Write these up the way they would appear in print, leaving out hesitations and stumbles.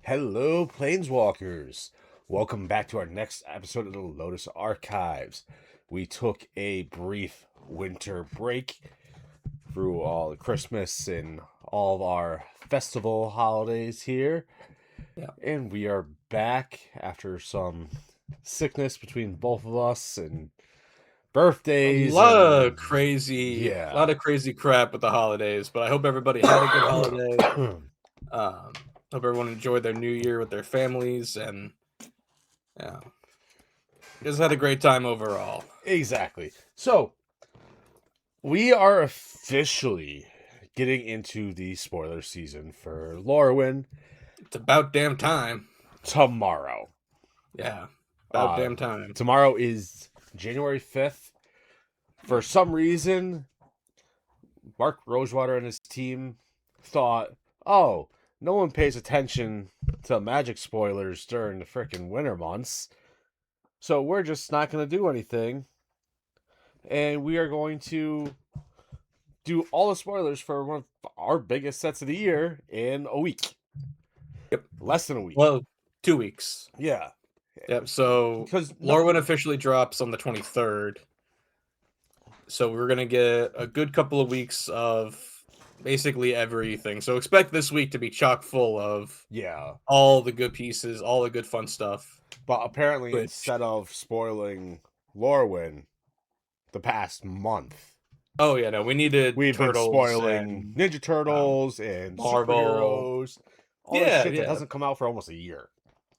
Hello, Planeswalkers. Welcome back to our next episode of the Lotus Archives. We took a brief winter break through all the Christmas and all of our festival holidays here. Yeah. And we are back after some sickness between both of us and A birthdays lot and of crazy, a yeah. lot of crazy crap with the holidays, but I hope everybody had a good holiday. Hope everyone enjoyed their new year with their families and yeah, just had a great time overall. Exactly. So, we are officially getting into the spoiler season for Lorwyn It's about damn time. tomorrow. Yeah, about Uh, damn time. Tomorrow is January 5th. For some reason, Mark Rosewater and his team thought, oh, no one pays attention to Magic spoilers during the frickin' winter months, so we're just not going to do anything. And we are going to do all the spoilers for one of our biggest sets of the year in a week. Yep. Less than a week. Well, 2 weeks. Yeah. Yep. So Because Lorwyn officially drops on the 23rd. So we're gonna get a good couple of weeks of basically everything. So expect this week to be chock full of yeah, all the good pieces, all the good fun stuff. but apparently Which, instead of spoiling Lorwyn the past month, oh yeah, no, we needed we've been Turtles spoiling and Ninja Turtles and Marvel. superheroes, all this Yeah, shit that yeah, doesn't come out for almost a year.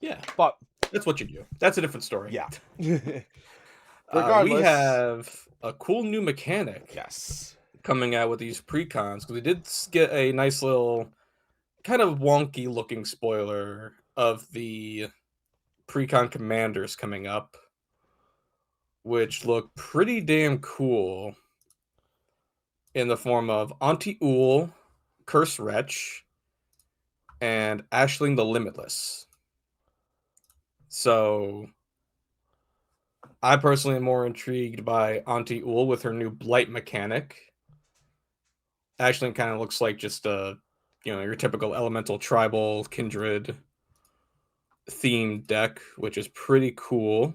yeah. But That's what you do. That's a different story. yeah, We regardless, have a cool new mechanic yes, coming out with these precons because we did get a nice little kind of wonky looking spoiler of the precon commanders coming up, which look pretty damn cool in the form of Auntie Ool, Curse Wretch, and Ashling the Limitless. So I personally am more intrigued by Auntie Ool with her new Blight mechanic. Ashling kind of looks like just your typical elemental tribal kindred themed deck, which is pretty cool.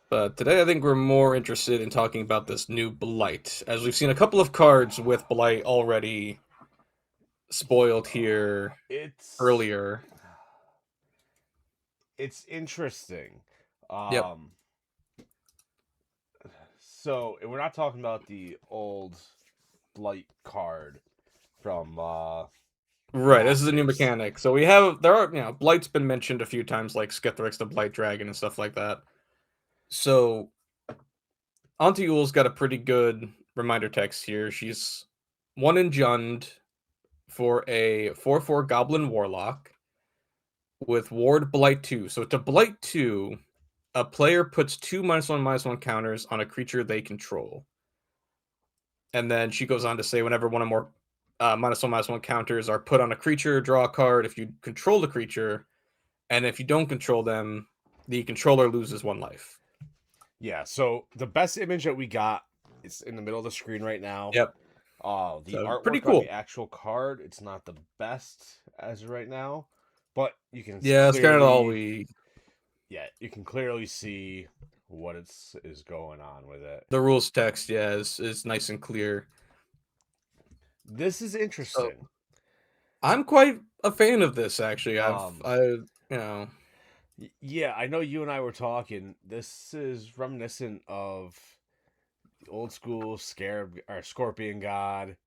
But today I think we're more interested in talking about this new Blight, as we've seen a couple of cards with Blight already spoiled here it's earlier. it's interesting. Yep. Um, so we're not talking about the old Blight card from Right, this is a new Masters. mechanic. So Blight's been mentioned a few times, like Skithrix the Blight Dragon and stuff like that. So Auntie Ool's got a pretty good reminder text here. She's one in Jund for a 4/4 Goblin Warlock with Ward Blight 2. So to Blight 2, a player puts two -1/-1 counters on a creature they control. And then she goes on to say whenever one or more -1/-1 counters are put on a creature, draw a card if you control the creature, and if you don't control them, the controller loses one life. Yeah, so the best image that we got is in the middle of the screen right now. Yep. The So pretty artwork on the cool. actual card, it's not the best as of right now, but you can Yeah, it's kind of all clearly, we. yeah, you can clearly see what is going on with it. The rules text, yeah, is nice and clear. This is So interesting. I'm quite a fan of this actually. Um, you know, yeah, I know you and I were talking. This is reminiscent of the old school Scarab or Scorpion God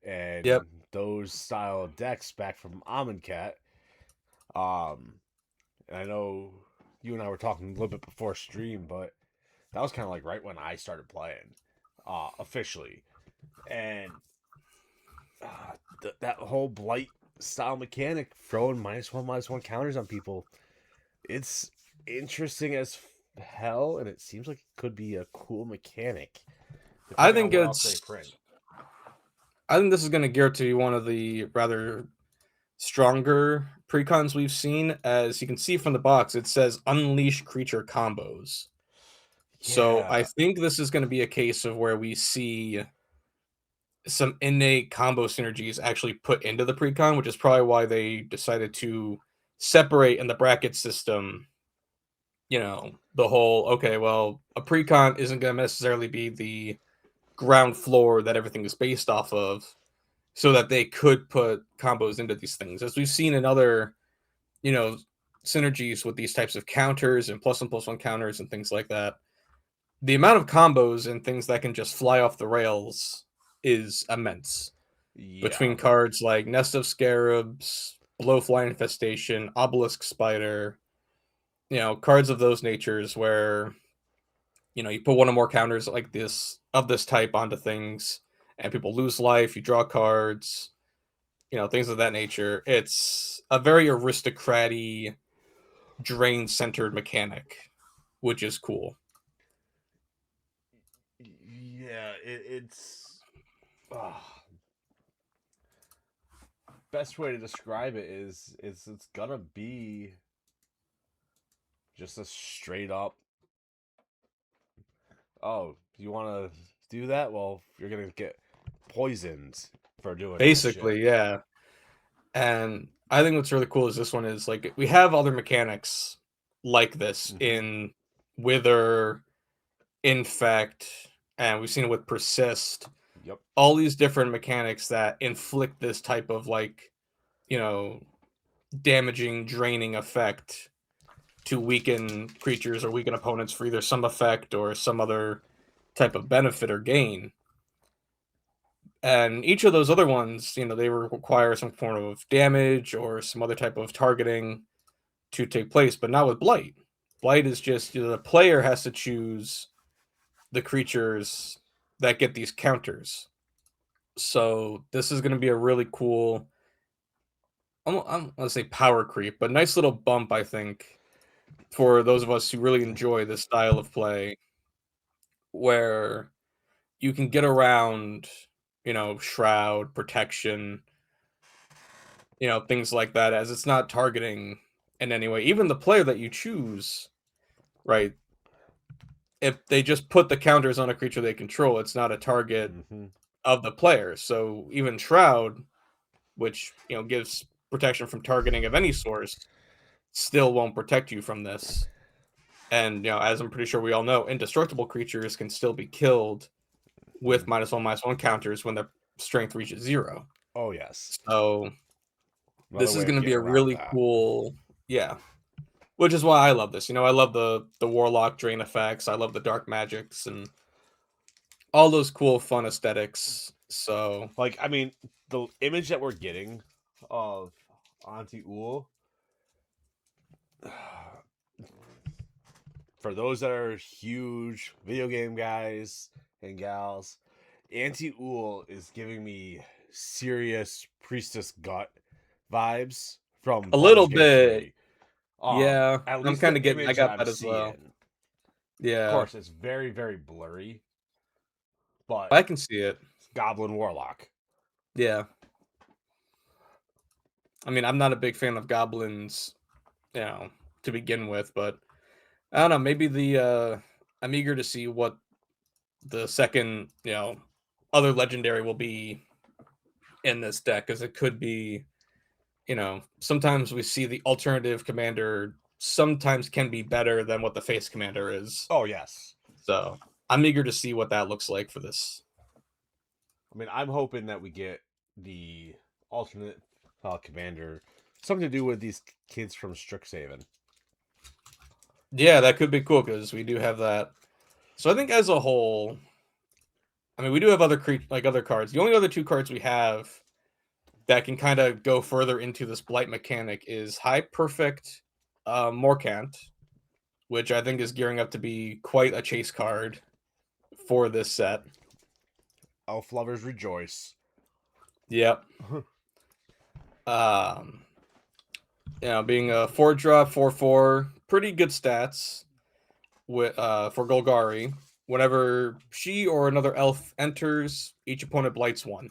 yep. and those style of decks back from Amonkhet. Um, and I know you and I were talking a little bit before stream, but that was kind of like right when I started playing, officially, and that whole blight style mechanic, throwing -1/-1 counters on people, it's interesting as hell, and it seems like it could be a cool mechanic, I depending on think what else they it's print. I think this is going to gear to one of the rather stronger precons we've seen. As you can see from the box, it says unleash creature combos. So I Yeah, think this is going to be a case of where we see some innate combo synergies actually put into the precon, which is probably why they decided to separate in the bracket system, the whole, okay, well, a precon isn't going to necessarily be the ground floor that everything is based off of, so that they could put combos into these things. As we've seen in other, synergies with these types of counters and plus and plus one counters and things like that, the amount of combos and things that can just fly off the rails is immense. Yeah. Between cards like Nest of Scarabs, Blowfly Infestation, Obelisk Spider, cards of those natures where, you put one or more counters like this of this type onto things and people lose life, you draw cards, things of that nature. It's a very aristocratic, drain-centered mechanic, which is cool. Yeah, it's best way to describe it is it's gonna be just a straight up, oh, you want to do that? Well, you're gonna get poisoned for doing that shit. Basically, yeah. And I think what's really cool is this one is like we have other mechanics like this in Wither, Infect, and we've seen it with Persist. Yep. All these different mechanics that inflict this type of like, damaging, draining effect to weaken creatures or weaken opponents for either some effect or some other type of benefit or gain. And each of those other ones, they require some form of damage or some other type of targeting to take place, but not with Blight. Blight is just, the player has to choose the creatures that get these counters. So this is going to be a really cool, I'm going to say power creep, but nice little bump, I think, for those of us who really enjoy this style of play, where you can get around, shroud, protection, things like that, as it's not targeting in any way. Even the player that you choose, right? If they just put the counters on a creature they control, it's not a target of the player. So even Shroud, which gives protection from targeting of any source, still won't protect you from this. And as I'm pretty sure we all know, indestructible creatures can still be killed with -1/-1 counters when their strength reaches 0. Oh yes. So Another this way is of going to be getting a around really that. cool, yeah. Which is why I love this. I love the Warlock drain effects. I love the dark magics and all those cool, fun aesthetics. So, Like, I mean, the image that we're getting of Auntie Uul, for those that are huge video game guys and gals, Auntie Uul is giving me serious Priestess Gut vibes from a little Baldur's Gate bit, 3. yeah. At I'm least kind the of getting. I image that got I'm that as well. seeing. Of Yeah, course, it's very, very blurry, but I can see it. Goblin Warlock. Yeah. I mean, I'm not a big fan of goblins, to begin with, but I don't know. Maybe I'm eager to see what the second, other legendary will be in this deck, because it could be, sometimes we see the alternative commander sometimes can be better than what the face commander is. Oh, yes. So I'm eager to see what that looks like for this. I mean, I'm hoping that we get the alternate commander, something to do with these kids from Strixhaven. Yeah, that could be cool because we do have that. So I think as a whole, I mean, we do have other cards. The only other 2 cards we have that can kind of go further into this blight mechanic is High Perfect Morkant, which I think is gearing up to be quite a chase card for this set. Elf lovers rejoice. Yep. Being a 4-drop, 4/4, pretty good stats with for Golgari. Whenever she or another elf enters, each opponent blights 1.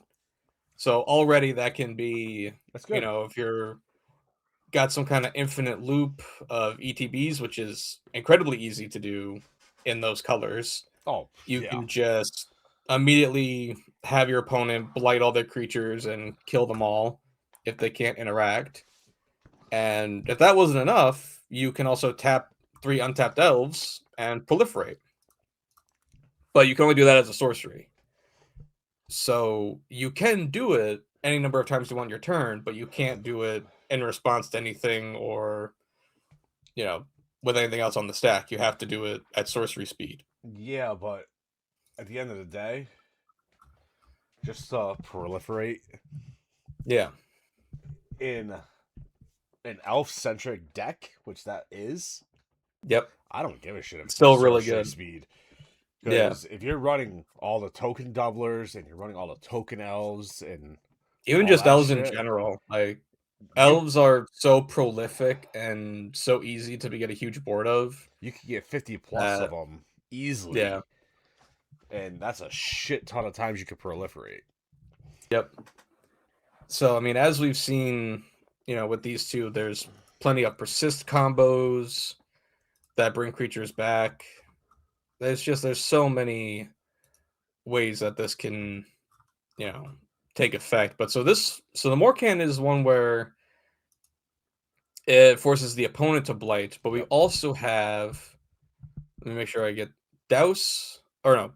So already that can be, That's good. if you're got some kind of infinite loop of ETBs, which is incredibly easy to do in those colors. Oh, You yeah. can just immediately have your opponent blight all their creatures and kill them all if they can't interact. And if that wasn't enough, you can also tap 3 untapped elves and proliferate. But you can only do that as a sorcery. So you can do it any number of times you want your turn, but you can't do it in response to anything or, with anything else on the stack. You have to do it at sorcery speed. Yeah, but at the end of the day, just proliferate Yeah. in an elf-centric deck, which that is. Yep. I don't give a shit if it's Still sorcery really good. speed. Yeah. Because if you're running all the token doublers and you're running all the token elves and Even all just that elves in shit, general, like elves are so prolific and so easy to get a huge board of. you could get 50 plus of them easily. Yeah. And that's a shit ton of times you could proliferate. Yep. So, I mean, as we've seen, with these two, there's plenty of persist combos that bring creatures back. There's so many ways that this can, take effect. But so the Morkan is one where it forces the opponent to blight, but we also have, let me make sure I get Dose of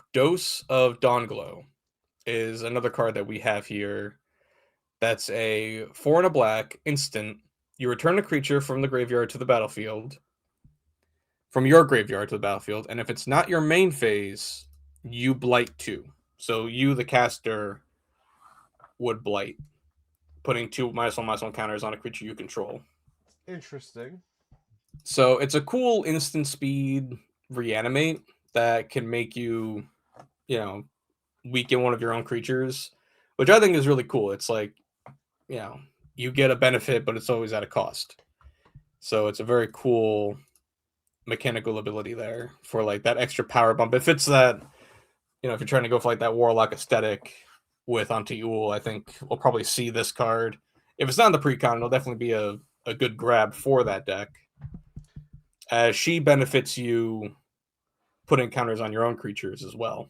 Dawnglow is another card that we have here. That's a 4 and a black instant. You return a creature from the graveyard to the battlefield. From your graveyard to the battlefield, and if it's not your main phase, you blight 2. So you, the caster, would blight, putting 2 -1/-1 counters on a creature you control. Interesting. So it's a cool instant speed reanimate that can make you, weaken one of your own creatures, which I think is really cool. It's like, you get a benefit, but it's always at a cost. So it's a very cool mechanical ability there for like that extra power bump. If it's that, if you're trying to go for like that warlock aesthetic with Anti-Ul, I think we'll probably see this card. If it's not in the pre-con, it'll definitely be a good grab for that deck, as she benefits you putting counters on your own creatures as well.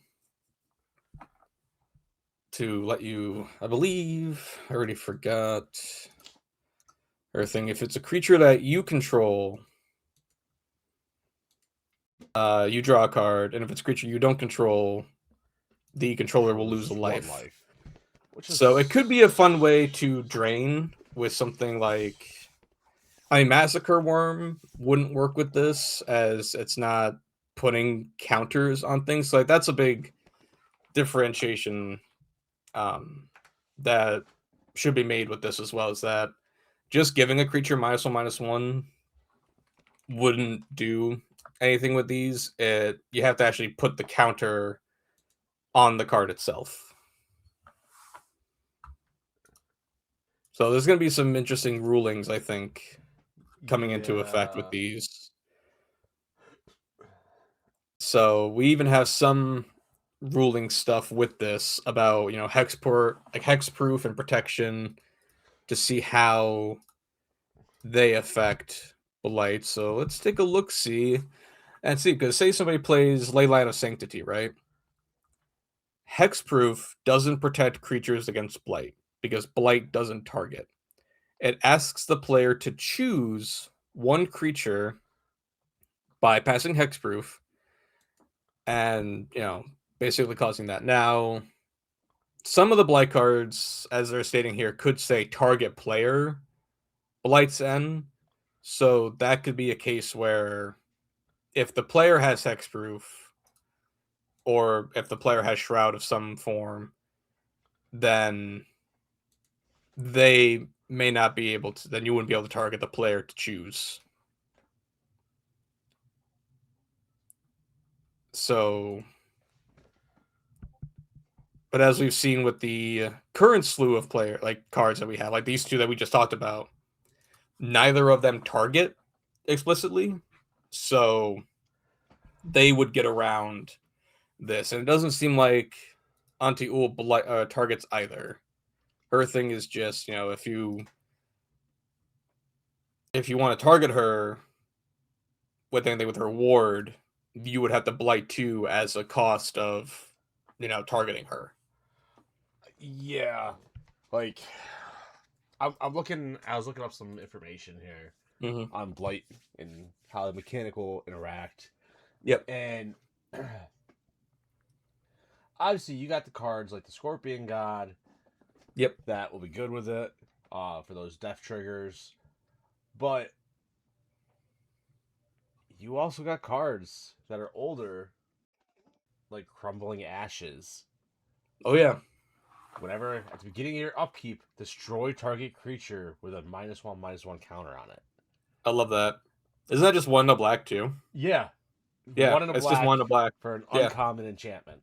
To let you, I believe, I already forgot her thing. If it's a creature that you control, you draw a card, and if it's a creature you don't control, the controller will lose a life. So it could be a fun way to drain with something like, Massacre Worm wouldn't work with this, as it's not putting counters on things. So, like, that's a big differentiation that should be made with this as well, is that just giving a creature -1/-1 wouldn't do anything with these. You have to actually put the counter on the card itself. So there's going to be some interesting rulings, I think, coming into effect with these. So we even have some ruling stuff with this about, hexproof and protection, to see how they affect Blight. So let's take a look, see, because say somebody plays Leyline of Sanctity, right? Hexproof doesn't protect creatures against Blight because Blight doesn't target. It asks the player to choose one creature bypassing Hexproof and, basically causing that. Now, some of the Blight cards, as they're stating here, could say target player Blight N. So that could be a case where if the player has Hexproof, or if the player has Shroud of some form, then they may not be able to, then you wouldn't be able to target the player to choose. So, but as we've seen with the current slew of cards that we have, like these two that we just talked about, neither of them target explicitly, so they would get around this. And it doesn't seem like Anti-Ul targets either. Her thing is just, if you want to target her with anything with her ward, you would have to blight 2 as a cost of targeting her. Yeah, like I was looking up some information here Mm-hmm. on Blight and how the mechanical interact. Yep. And obviously, you got the cards like the Scorpion God. Yep. That will be good with it for those death triggers. But you also got cards that are older, like Crumbling Ashes. Oh yeah. Whenever at the beginning of your upkeep, destroy target creature with a -1/-1 counter on it. I love that. Isn't that just 1 to black too? Yeah, Yeah, one in a it's just black 1 to black. for an Yeah. uncommon enchantment.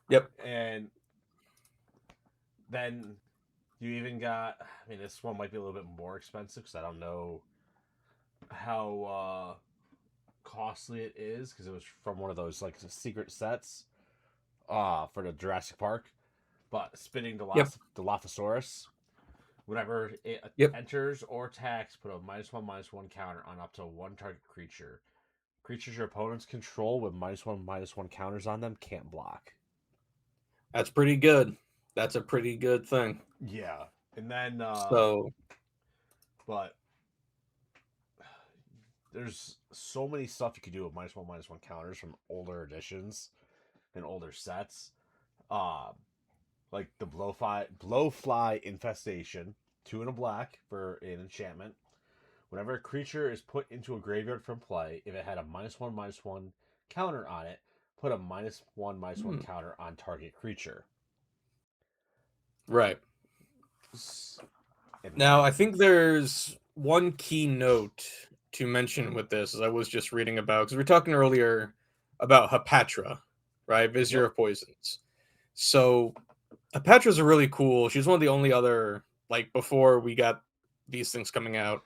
Yep. And then you even got. I mean, this one might be a little bit more expensive because I don't know how costly it is because it was from one of those like secret sets for the Jurassic Park. But spinning Yep. Dilophosaurus. Whenever it Yep. enters or attacks, put a -1/-1 counter on up to one target creature. Creatures your opponents control with -1/-1 counters on them can't block. That's pretty good. That's a pretty good thing. Yeah, and then So but there's so many stuff you could do with -1/-1 counters from older editions and older sets. Uh, like the blowfly infestation, 2 in a black for an enchantment. Whenever a creature is put into a graveyard from play, if it had a -1/-1 counter on it, put a -1/-1 counter on target creature. right. And Now, I think there's one key note to mention with this, as I was just reading about, because we were talking earlier about Hapatra, right? Vizier Yep. of Poisons. So, Hapatra's a really cool. She's one of the only other, like, before we got these things coming out.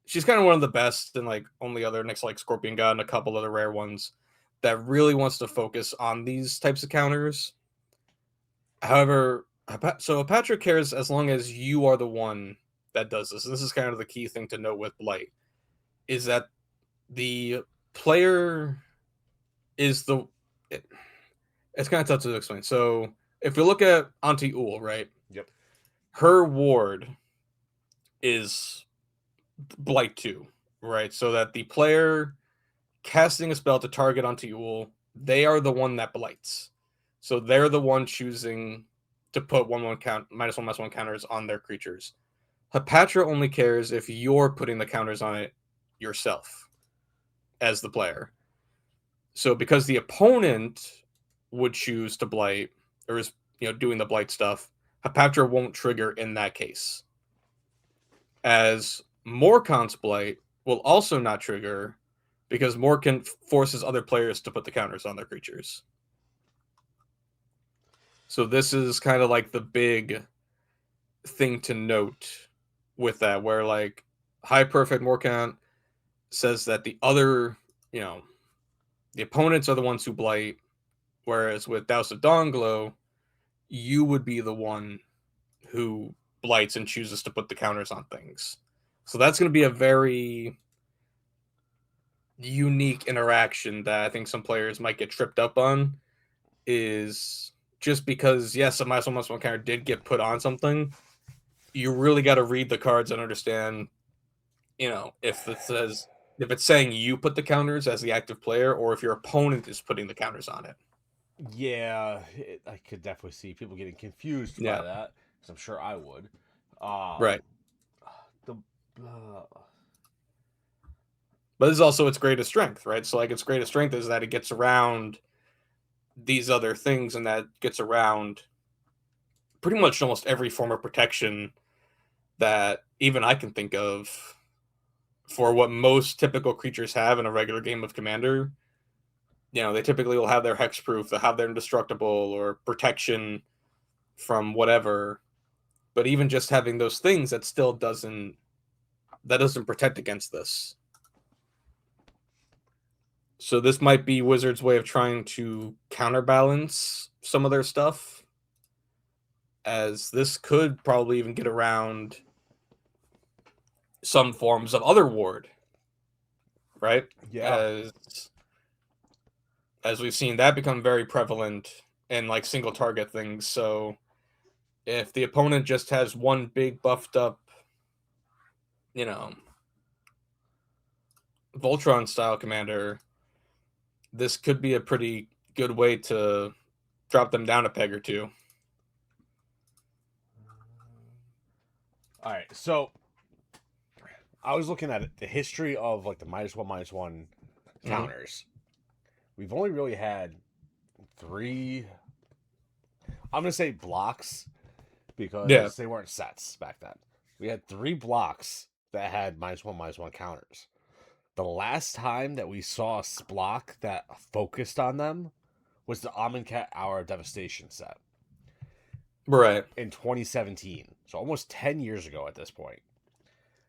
She's kind of one of the best and, like, only other next to, like, Scorpion God and a couple other rare ones that really wants to focus on these types of counters. However, so Hapatra cares as long as you are the one that does this. And this is kind of the key thing to note with Blight, is that the player is it's kind of tough to explain. So if you look at Auntie Ul, right? Yep. Her ward is Blight 2, right? So that the player casting a spell to target Auntie Ul, they are the one that blights. So they're the one choosing to put -1/-1 counters on their creatures. Hapatra only cares if you're putting the counters on it yourself as the player. So because the opponent would choose to blight or is doing the blight stuff, Hapatra won't trigger in that case. As Morkan's blight will also not trigger because Morkan forces other players to put the counters on their creatures. So this is kind of like the big thing to note with that, where like High Perfect Morkan says that the other, the opponents are the ones who blight, whereas with Douse of Dawnglow, you would be the one who blights and chooses to put the counters on things. So that's going to be a very unique interaction that I think some players might get tripped up on, is just because, yes, a -1/-1 counter did get put on something, you really got to read the cards and understand, if it's saying you put the counters as the active player or if your opponent is putting the counters on it. Yeah, I could definitely see people getting confused by Yeah. that because I'm sure I would. Right. The But this is also its greatest strength, right? So like its greatest strength is that it gets around these other things and that gets around pretty much almost every form of protection that even I can think of for what most typical creatures have in a regular game of Commander. They typically will have their hexproof, they'll have their indestructible or protection from whatever. But even just having those things, that still doesn't protect against this. So this might be Wizards' way of trying to counterbalance some of their stuff, as this could probably even get around some forms of other ward, right? Yeah. As we've seen that become very prevalent and like single target things. So if the opponent just has one big buffed up, you know, Voltron style commander, this could be a pretty good way to drop them down a peg or two. All right, so I was looking at the history of like the -1/-1 counters. We've only really had 3. I'm gonna say blocks because they weren't sets back then. We had 3 blocks that had -1/-1 counters. The last time that we saw a block that focused on them was the Amonkhet Hour of Devastation set. Right. In 2017. So almost 10 years ago at this point.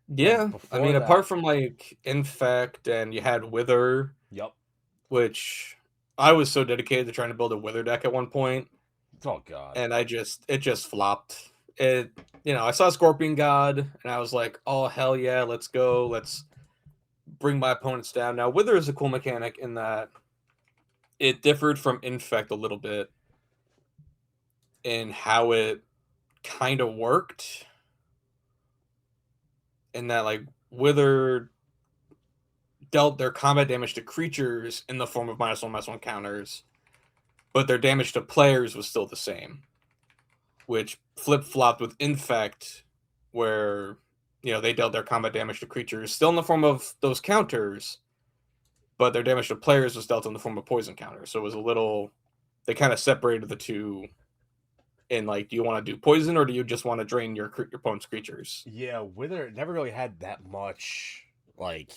Yeah. I mean, apart from like Infect and you had Wither. Yep. Which I was so dedicated to trying to build a Wither deck at one point. Oh god. And it just flopped. I saw Scorpion God and I was like, oh hell yeah, let's go. Let's bring my opponents down. Now Wither is a cool mechanic in that it differed from Infect a little bit in how it kind of worked. In that like Wither dealt their combat damage to creatures in the form of -1/-1 counters, but their damage to players was still the same, which flip-flopped with Infect, where they dealt their combat damage to creatures still in the form of those counters, but their damage to players was dealt in the form of poison counters. So it was a little, they kind of separated the two in like, do you want to do poison or do you just want to drain your opponent's creatures? Yeah, Wither never really had that much like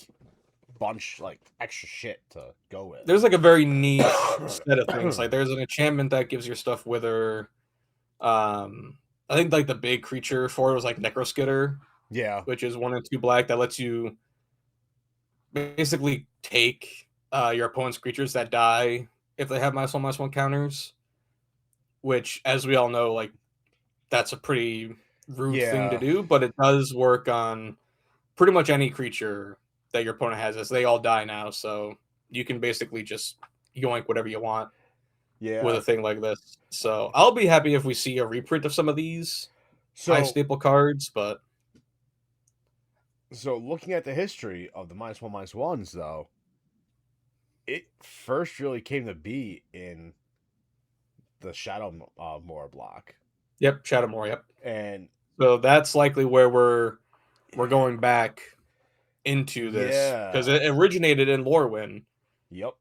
bunch like extra shit to go with. There's like a very neat set of things. Like there's an enchantment that gives your stuff Wither. I think like the big creature for it was like Necroskitter. Yeah. Which is 1 and 2 black that lets you basically take your opponent's creatures that die if they have -1/-1 counters. Which, as we all know, like that's a pretty rude thing to do, but it does work on pretty much any creature that your opponent has, as they all die now. So you can basically just yoink whatever you want with a thing like this. So I'll be happy if we see a reprint of some of these high staple cards, but so looking at the history of the -1/-1s, though, it first really came to be in the Shadow Moor block. Yep, Shadow Moor, yep. And so that's likely where we're going back into this, because it originated in Lorwyn. Yep.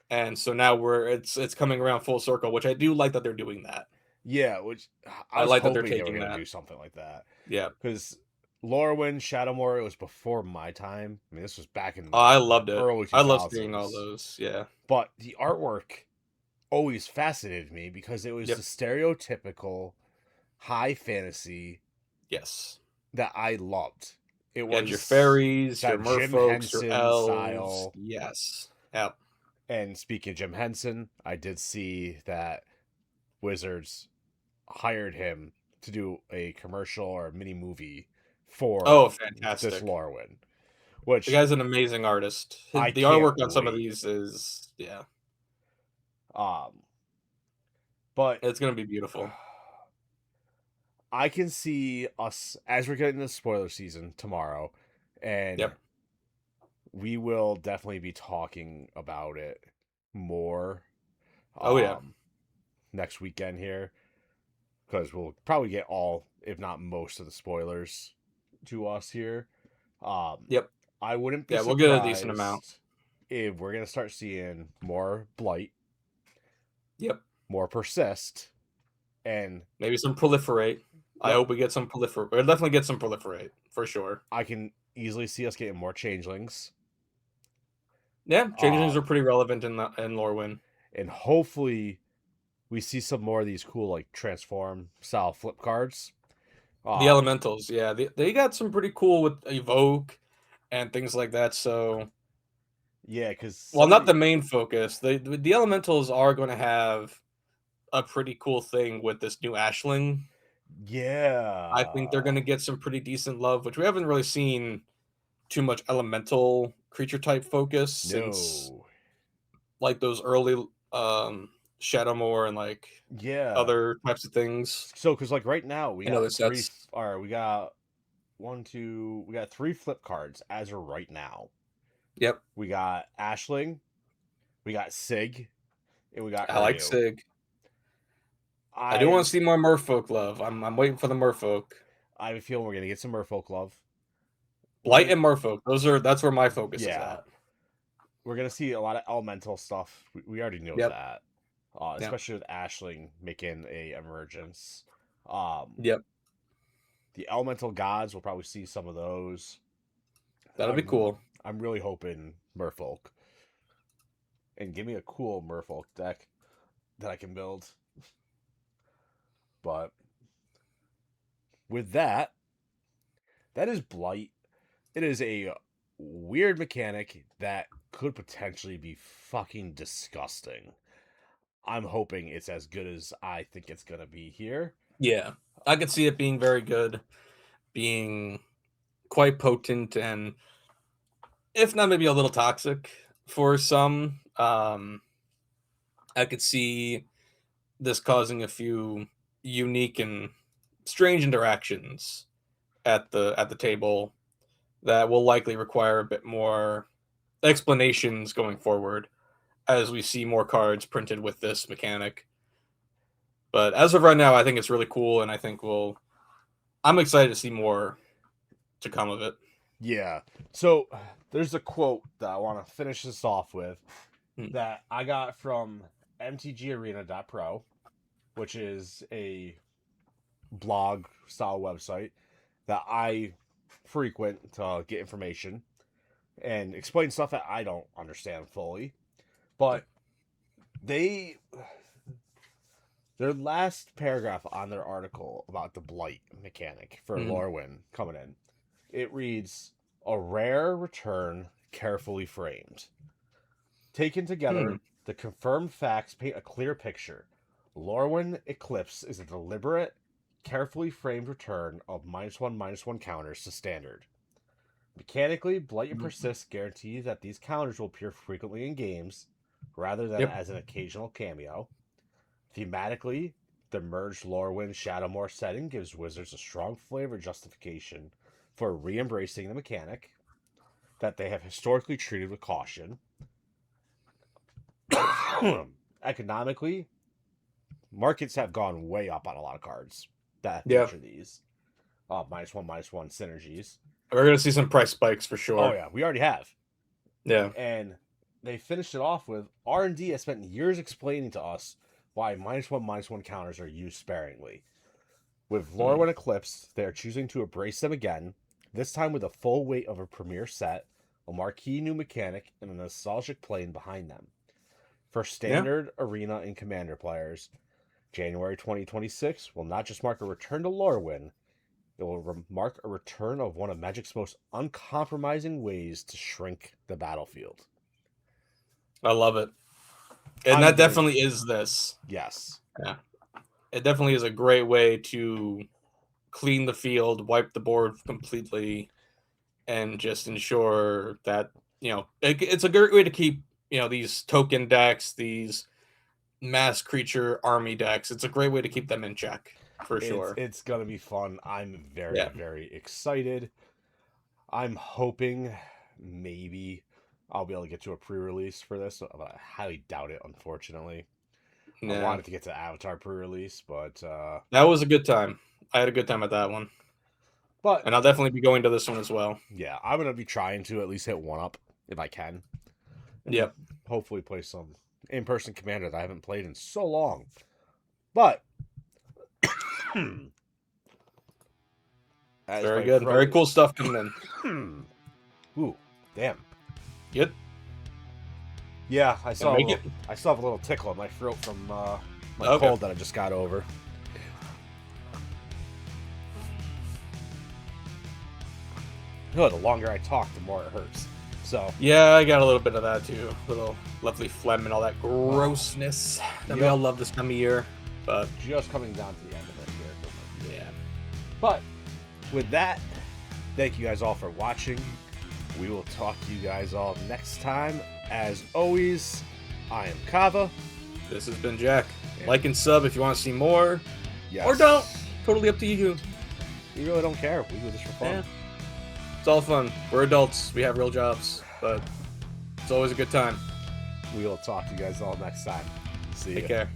And so now it's coming around full circle, which I do like that they're doing that. Yeah, which I like that they're taking that. Do something like that. Yeah, because Lorwyn, Shadowmoor, it was before my time. I mean, this was back in I loved it. Early 2000s. I love seeing all those. Yeah, but the artwork always fascinated me because it was the stereotypical high fantasy. Yes, that I loved. It was your fairies, your merfolks, your elves. Style. Yes. Yep. And speaking of Jim Henson, I did see that Wizards hired him to do a commercial or a mini movie for fantastic. This Lorwyn. Which the guy's an amazing artist. The artwork on some of these is but it's gonna be beautiful. I can see us as we're getting the spoiler season tomorrow, and we will definitely be talking about it more. Next weekend here, because we'll probably get all, if not most, of the spoilers to us here. I wouldn't be surprised. We'll get a decent amount if we're gonna start seeing more Blight. Yep. More Persist, and maybe some Proliferate. I hope we get some Proliferate. We'll definitely get some Proliferate for sure. I can easily see us getting more Changelings. Yeah, Changelings are pretty relevant in Lorwyn, and hopefully we see some more of these cool like transform style flip cards. The elementals, they got some pretty cool with Evoke and things like that. So because not the main focus. The elementals are going to have a pretty cool thing with this new Ashling. Yeah, I think they're going to get some pretty decent love, which we haven't really seen too much elemental creature type focus since like those early Shadowmoor and like Yeah. other types of things So, because like right now we in got other sets. we got we got 3 flip cards as of right now. Yep, We got Ashling, we got Sig, and we got I like Uryu. Sig. I do want I to see more Merfolk love. I'm waiting for the Merfolk. I have a feeling we're gonna get some Merfolk love. Blight and Merfolk. That's where my focus is Yeah, at. we're gonna see a lot of elemental stuff. We already know Yep. that, Yep. especially with Ashling making a emergence. Yep. The elemental gods, we'll probably see some of those. That'll be cool. I'm really hoping Merfolk, and give me a cool Merfolk deck that I can build. But with that, that is Blight. It is a weird mechanic that could potentially be fucking disgusting. I'm hoping it's as good as I think it's gonna be here. Yeah, I could see it being very good, being quite potent, and if not maybe a little toxic for some. I could see this causing a few unique and strange interactions at the table that will likely require a bit more explanations going forward as we see more cards printed with this mechanic. But as of right now, I think it's really cool, and I think I'm excited to see more to come of it. Yeah. So there's a quote that I want to finish this off with Hmm. that I got from mtgarena.pro, which is a blog style website that I frequent to get information and explain stuff that I don't understand fully. But their last paragraph on their article about the blight mechanic for Lorwyn coming in, it reads, "A rare return carefully framed. Taken together, the confirmed facts paint a clear picture. Lorwyn Eclipsed is a deliberate, carefully framed return of -1/-1 counters to standard. Mechanically, Blight and Persist guarantee that these counters will appear frequently in games, rather than as an occasional cameo. Thematically, the merged Lorwyn Shadowmoor setting gives Wizards a strong flavor justification for re-embracing the mechanic that they have historically treated with caution. Economically, markets have gone way up on a lot of cards that feature these -1/-1 synergies. We're gonna see some price spikes for sure. Oh yeah, we already have. Yeah, and they finished it off with R&D has spent years explaining to us why -1/-1 counters are used sparingly. With Lorwyn Eclipse, they are choosing to embrace them again, this time with the full weight of a premier set, a marquee new mechanic, and a nostalgic plane behind them. For standard, arena, and commander players, January 2026 will not just mark a return to Lorwyn, it will mark a return of one of Magic's most uncompromising ways to shrink the battlefield." I love it. And that definitely is this. Yes. Yeah. It definitely is a great way to clean the field, wipe the board completely, and just ensure that, it's a great way to keep, these token decks, these mass creature army decks. It's a great way to keep them in check, for sure. It's going to be fun. I'm very, very excited. I'm hoping maybe I'll be able to get to a pre-release for this, but I highly doubt it, unfortunately. I wanted to get to Avatar pre-release, but that was a good time. I had a good time at that one. And I'll definitely be going to this one as well. Yeah, I'm going to be trying to at least hit one up if I can. Yep. Hopefully play some in-person Commander that I haven't played in so long. But very good. Very cool stuff coming in. Ooh, damn. Good. Yeah, I still have a little tickle in my throat from my cold that I just got over. The longer I talk, the more it hurts. So yeah, I got a little bit of that too. A little lovely phlegm and all that grossness that we all love this time of year. But just coming down to the end of it here. Yeah. But with that, thank you guys all for watching. We will talk to you guys all next time. As always, I am Kava. This has been Jack. Yeah. Like and sub if you want to see more, Yes. or don't. Totally up to you. We really don't care. We do this for fun. Yeah. It's all fun. We're adults. We have real jobs, but it's always a good time. We will talk to you guys all next time. See Take ya. care.